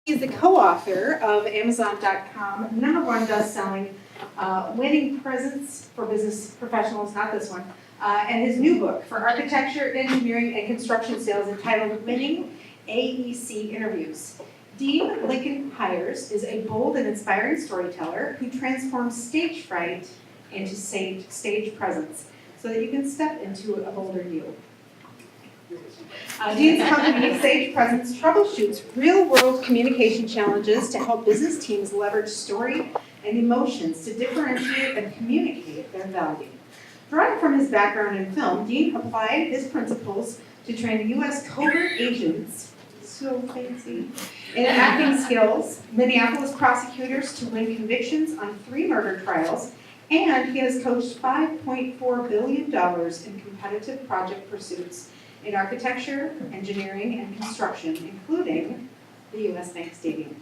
He's the co-author of Amazon.com #1 best-selling Winning Presents for Business Professionals, not this one, and his new book for architecture, engineering, and construction sales entitled Winning AGC Interviews. Dean Lincoln Hyers is a bold and inspiring storyteller who transforms stage fright into stage presence so that you can step into a bolder you. Dean's company, Sage Presence, troubleshoots real-world communication challenges to help business teams leverage story and emotions to differentiate and communicate their value. Drawing from his background in film, Dean applied his principles to train U.S. covert agents, so fancy, in acting skills, Minneapolis prosecutors to win convictions on 3 murder trials, and he has coached $5.4 billion in competitive project pursuits in architecture, engineering, and construction, including the U.S. Bank Stadium.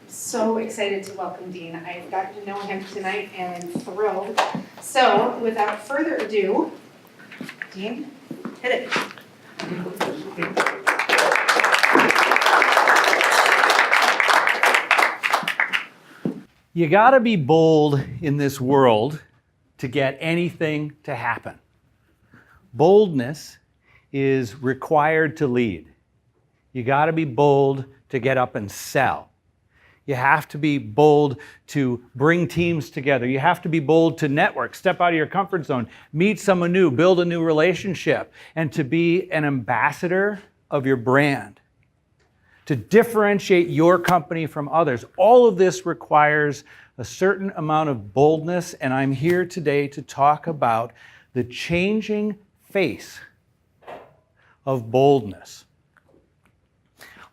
So excited to welcome Dean. I got to know him tonight and I'm thrilled. So without further ado, Dean, hit it. You gotta be bold in this world to get anything to happen. Boldness is required to lead. You gotta be bold to get up and sell. You have to be bold to bring teams together. You have to be bold to network, step out of your comfort zone, meet someone new, build a new relationship, and to be an ambassador of your brand, to differentiate your company from others. All of this requires a certain amount of boldness, and I'm here today to talk about the changing face of boldness.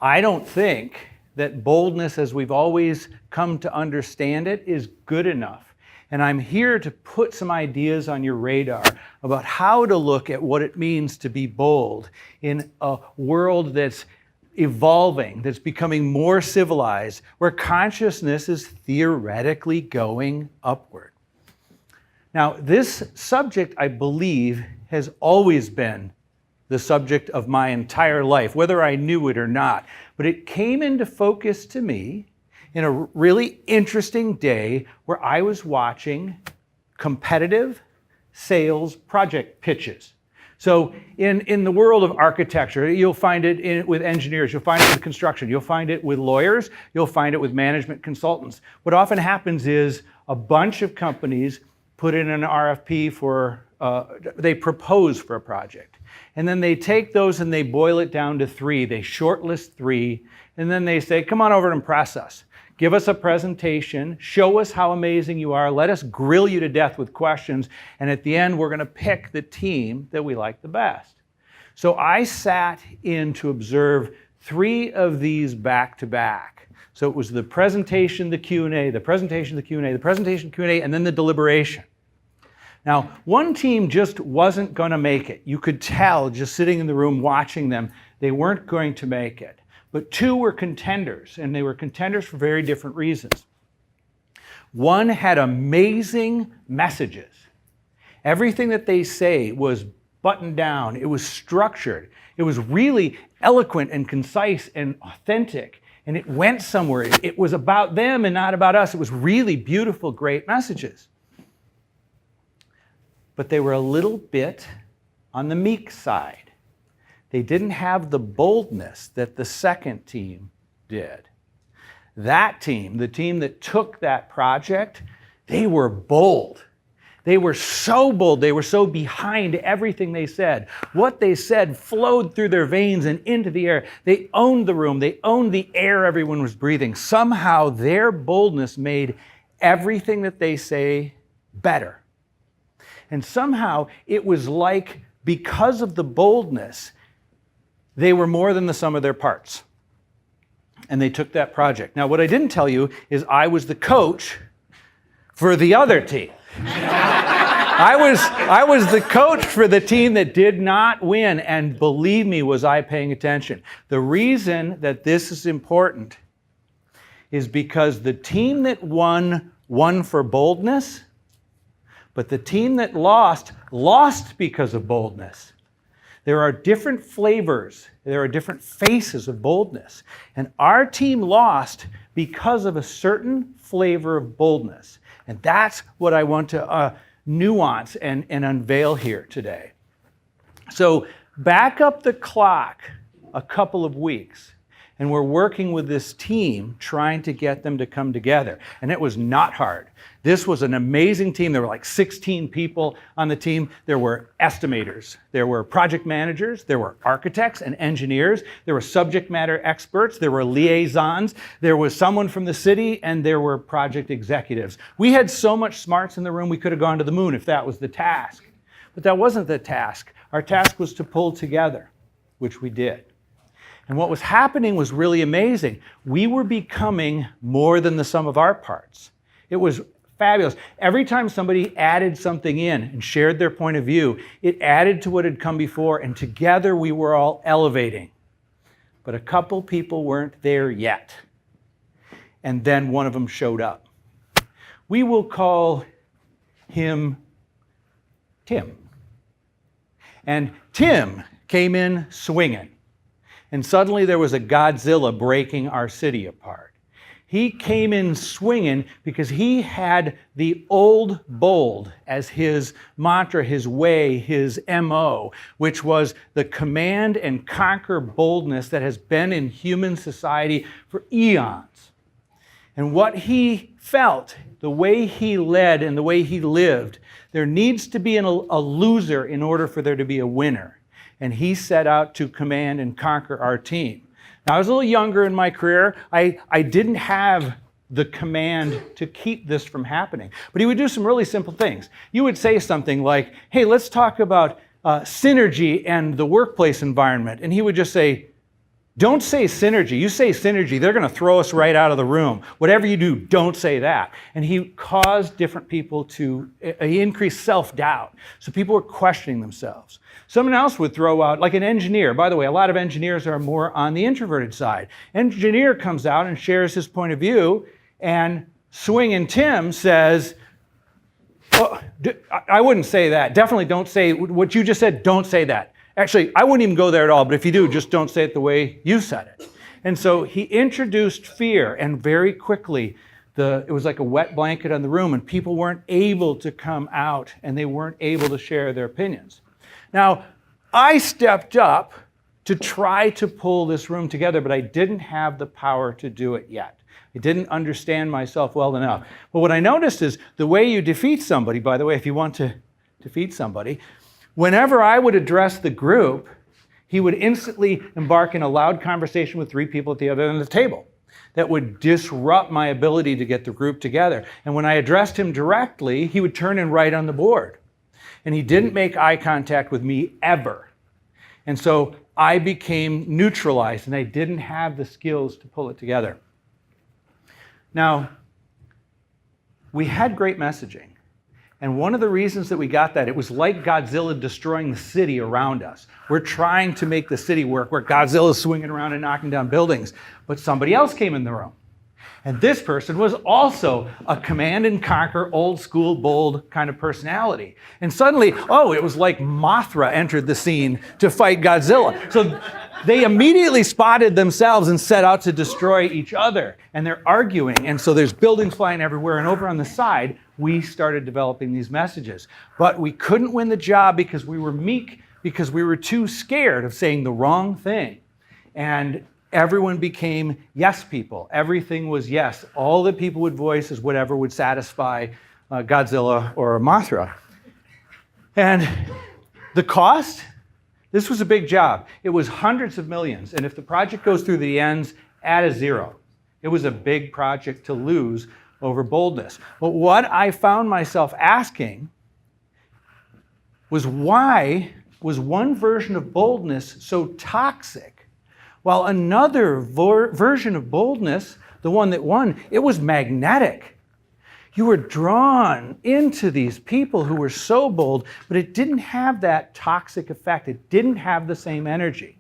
I don't think that boldness, as we've always come to understand it, is good enough. And I'm here to put some ideas on your radar about how to look at what it means to be bold in a world that's evolving, that's becoming more civilized, where consciousness is theoretically going upward. Now, this subject, I believe, has always been the subject of my entire life, whether I knew it or not. But it came into focus to me in a really interesting day where I was watching competitive sales project pitches. So in the world of architecture, you'll find it with engineers, you'll find it with construction, you'll find it with lawyers, you'll find it with management consultants. What often happens is a bunch of companies put in an RFP they propose for a project. And then they take those and they boil it down to 3. They shortlist 3, and then they say, come on over and impress us. Give us a presentation, show us how amazing you are, let us grill you to death with questions, and at the end, we're gonna pick the team that we like the best. So I sat in to observe 3 of these back to back. So it was the presentation, the Q&A, the presentation, the Q&A, the presentation, Q&A, and then the deliberation. Now, one team just wasn't going to make it. You could tell just sitting in the room watching them, they weren't going to make it. But 2 were contenders, and they were contenders for very different reasons. One had amazing messages. Everything that they say was buttoned down. It was structured. It was really eloquent and concise and authentic. And it went somewhere. It was about them and not about us. It was really beautiful, great messages. But they were a little bit on the meek side. They didn't have the boldness that the second team did. That team, the team that took that project, they were bold. They were so bold. They were so behind everything they said. What they said flowed through their veins and into the air. They owned the room. They owned the air everyone was breathing. Somehow their boldness made everything that they say better. And somehow it was like, because of the boldness, they were more than the sum of their parts. And they took that project. Now, what I didn't tell you is I was the coach for the other team. I was the coach for the team that did not win, and believe me, was I paying attention. The reason that this is important is because the team that won for boldness, but the team that lost because of boldness. There are different flavors. There are different faces of boldness. And our team lost because of a certain flavor of boldness. And that's what I want to nuance and unveil here today. So back up the clock a couple of weeks, and we're working with this team trying to get them to come together. And it was not hard. This was an amazing team. There were like 16 people on the team. There were estimators. There were project managers. There were architects and engineers. There were subject matter experts. There were liaisons. There was someone from the city, and there were project executives. We had so much smarts in the room, we could have gone to the moon if that was the task. But that wasn't the task. Our task was to pull together, which we did. And what was happening was really amazing. We were becoming more than the sum of our parts. It was fabulous. Every time somebody added something in and shared their point of view, it added to what had come before, and together we were all elevating. But a couple people weren't there yet. And then one of them showed up. We will call him Tim. And Tim came in swinging. And suddenly there was a Godzilla breaking our city apart. He came in swinging because he had the old bold as his mantra, his way, his MO, which was the command and conquer boldness that has been in human society for eons. And what he felt, the way he led and the way he lived, there needs to be a loser in order for there to be a winner. And he set out to command and conquer our team. Now, I was a little younger in my career. I didn't have the command to keep this from happening. But he would do some really simple things. You would say something like, hey, let's talk about synergy and the workplace environment. And he would just say, don't say synergy. You say synergy, they're going to throw us right out of the room. Whatever you do, don't say that. And he caused different people to increase self-doubt. So people were questioning themselves. Someone else would throw out, like an engineer. By the way, a lot of engineers are more on the introverted side. Engineer comes out and shares his point of view, and Swingin' Tim says, oh, I wouldn't say that. Definitely don't say what you just said. Don't say that. Actually, I wouldn't even go there at all, but if you do, just don't say it the way you said it. And so he introduced fear, and very quickly, it was like a wet blanket on the room, and people weren't able to come out, and they weren't able to share their opinions. Now, I stepped up to try to pull this room together, but I didn't have the power to do it yet. I didn't understand myself well enough. But what I noticed is the way you defeat somebody, by the way, if you want to defeat somebody, whenever I would address the group, he would instantly embark in a loud conversation with three people at the other end of the table that would disrupt my ability to get the group together. And when I addressed him directly, he would turn and write on the board. And he didn't make eye contact with me ever. And so I became neutralized, and I didn't have the skills to pull it together. Now, we had great messaging. And one of the reasons that we got that, it was like Godzilla destroying the city around us. We're trying to make the city work where Godzilla's swinging around and knocking down buildings. But somebody else came in the room. And this person was also a command and conquer, old school, bold kind of personality. And suddenly, it was like Mothra entered the scene to fight Godzilla. So they immediately spotted themselves and set out to destroy each other. And they're arguing. And so there's buildings flying everywhere. And over on the side, we started developing these messages. But we couldn't win the job because we were meek, because we were too scared of saying the wrong thing. And everyone became yes people. Everything was yes. All that people would voice is whatever would satisfy Godzilla or Mothra. And the cost? This was a big job. It was hundreds of millions. And if the project goes through the ends, add a zero. It was a big project to lose over boldness. But what I found myself asking was, why was one version of boldness so toxic, while another version of boldness, the one that won, it was magnetic? You were drawn into these people who were so bold, but it didn't have that toxic effect. It didn't have the same energy.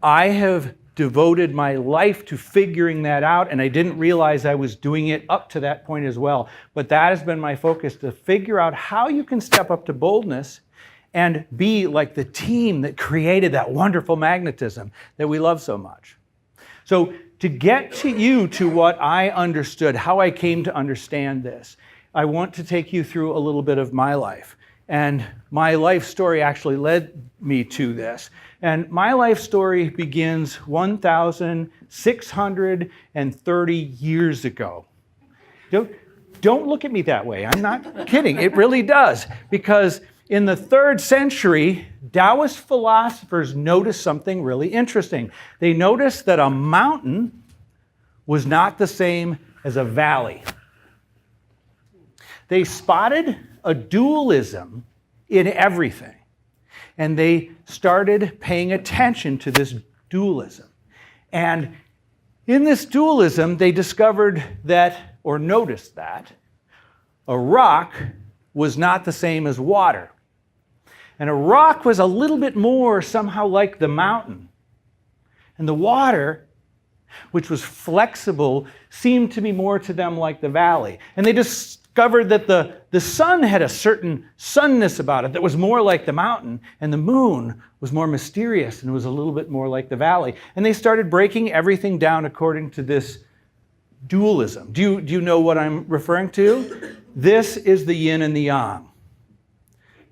I have devoted my life to figuring that out, and I didn't realize I was doing it up to that point as well. But that has been my focus, to figure out how you can step up to boldness and be like the team that created that wonderful magnetism that we love so much. So to get to what I understood, how I came to understand this, I want to take you through a little bit of my life. And my life story actually led me to this. And my life story begins 1,630 years ago. Don't look at me that way. I'm not kidding. It really does. Because in the 3rd century, Taoist philosophers noticed something really interesting. They noticed that a mountain was not the same as a valley. They spotted a dualism in everything. And they started paying attention to this dualism. And in this dualism, they discovered that, or noticed that, a rock was not the same as water. And a rock was a little bit more somehow like the mountain. And the water, which was flexible, seemed to be more to them like the valley. And they discovered that the sun had a certain sunness about it that was more like the mountain, and the moon was more mysterious and was a little bit more like the valley. And they started breaking everything down according to this dualism. Do you know what I'm referring to? This is the yin and the yang.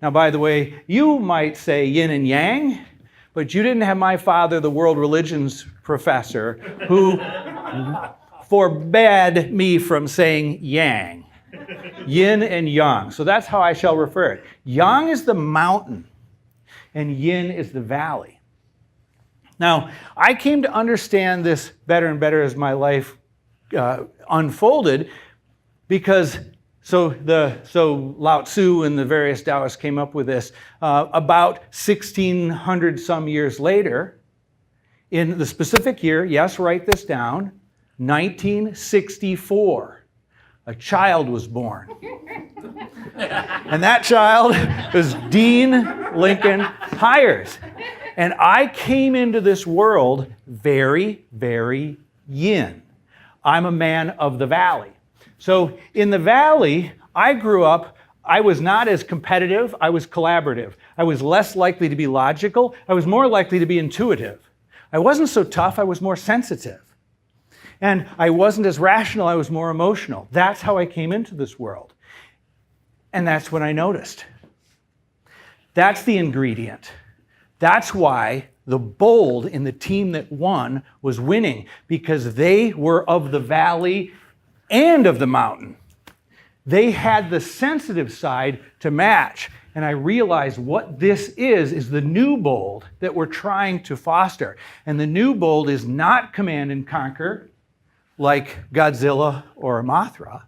Now, by the way, you might say yin and yang, but you didn't have my father, the world religions professor, who forbade me from saying yang. Yin and yang. So that's how I shall refer it. Yang is the mountain, and yin is the valley. Now, I came to understand this better and better as my life unfolded, because so Lao Tzu and the various Taoists came up with this about 1,600 some years later. In the specific year, yes, write this down, 1964. A child was born. And that child was Dean Lincoln Hyers. And I came into this world very, very yin. I'm a man of the valley. So in the valley, I grew up, I was not as competitive, I was collaborative. I was less likely to be logical, I was more likely to be intuitive. I wasn't so tough, I was more sensitive. And I wasn't as rational, I was more emotional. That's how I came into this world. And that's what I noticed. That's the ingredient. That's why the bold in the team that won was winning, because they were of the valley and of the mountain. They had the sensitive side to match. And I realized what this is the new bold that we're trying to foster. And the new bold is not command and conquer, like Godzilla or Mothra.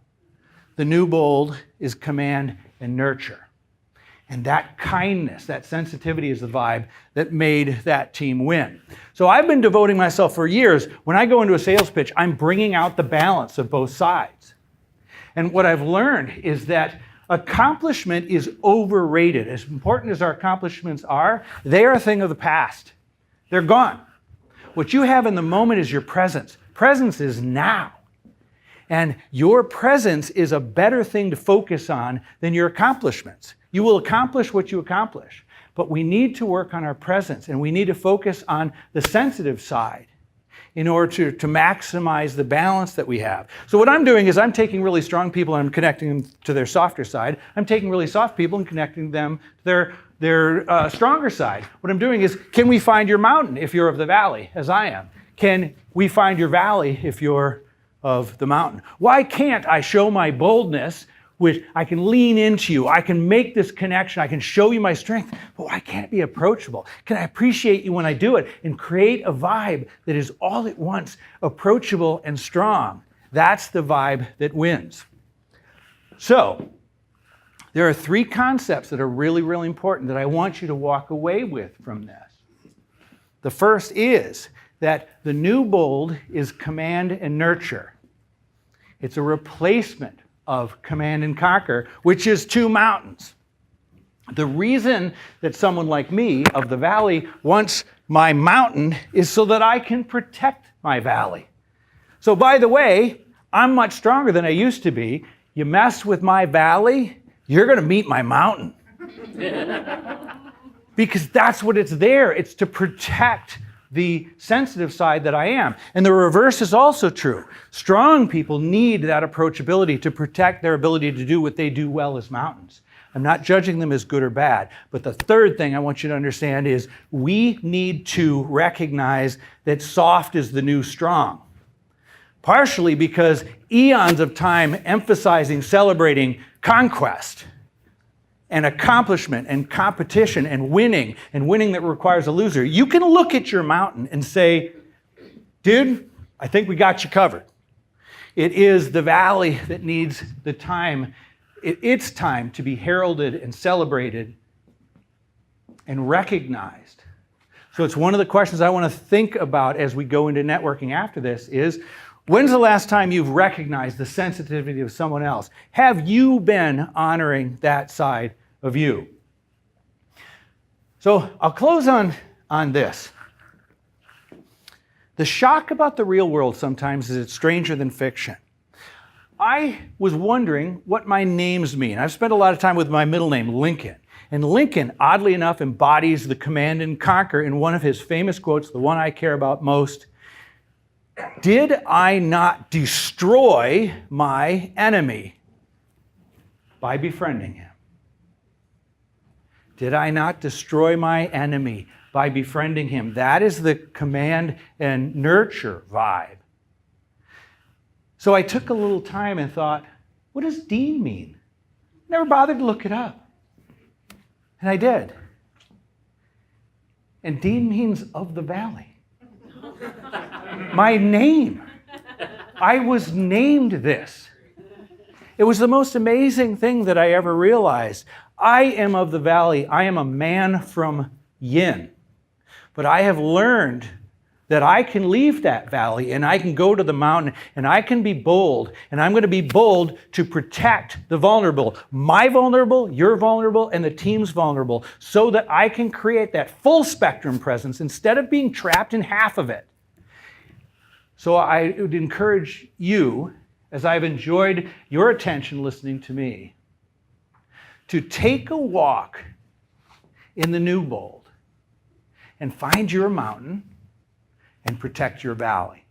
The new bold is command and nurture. And that kindness, that sensitivity is the vibe that made that team win. So I've been devoting myself for years. When I go into a sales pitch, I'm bringing out the balance of both sides. And what I've learned is that accomplishment is overrated. As important as our accomplishments are, they are a thing of the past. They're gone. What you have in the moment is your presence. Presence is now. And your presence is a better thing to focus on than your accomplishments. You will accomplish what you accomplish, but we need to work on our presence, and we need to focus on the sensitive side in order to maximize the balance that we have. So what I'm doing is I'm taking really strong people and I'm connecting them to their softer side. I'm taking really soft people and connecting them to their stronger side. What I'm doing is, can we find your mountain if you're of the valley, as I am? Can we find your valley if you're of the mountain? Why can't I show my boldness, which I can lean into you, I can make this connection, I can show you my strength, but why can't it be approachable? Can I appreciate you when I do it and create a vibe that is all at once approachable and strong? That's the vibe that wins. So, there are 3 concepts that are really, really important that I want you to walk away with from this. The first is that the new bold is command and nurture. It's a replacement of command and conquer, which is 2 mountains. The reason that someone like me of the valley wants my mountain is so that I can protect my valley. So by the way, I'm much stronger than I used to be. You mess with my valley, you're going to meet my mountain. because that's what it's there. It's to protect the sensitive side that I am. And the reverse is also true. Strong people need that approachability to protect their ability to do what they do well as mountains. I'm not judging them as good or bad. But the third thing I want you to understand is we need to recognize that soft is the new strong. Partially because eons of time emphasizing, celebrating conquest and accomplishment and competition and winning that requires a loser. You can look at your mountain and say, dude, I think we got you covered. It is the valley that needs the time. It's time to be heralded and celebrated and recognized. So it's one of the questions I want to think about as we go into networking after this is, when's the last time you've recognized the sensitivity of someone else? Have you been honoring that side of you? So I'll close on this. The shock about the real world sometimes is it's stranger than fiction. I was wondering what my names mean. I've spent a lot of time with my middle name, Lincoln. And Lincoln, oddly enough, embodies the command and conquer in one of his famous quotes, the one I care about most. Did I not destroy my enemy by befriending him? Did I not destroy my enemy by befriending him? That is the command and nurture vibe. So I took a little time and thought, what does Dean mean? Never bothered to look it up. And I did. And Dean means of the valley. My name. I was named this. It was the most amazing thing that I ever realized. I am of the valley. I am a man from Yin. But I have learned that I can leave that valley and I can go to the mountain and I can be bold. And I'm going to be bold to protect the vulnerable. My vulnerable, your vulnerable, and the team's vulnerable, so that I can create that full spectrum presence instead of being trapped in half of it. So I would encourage you, as I've enjoyed your attention listening to me, to take a walk in the new bold and find your mountain and protect your valley.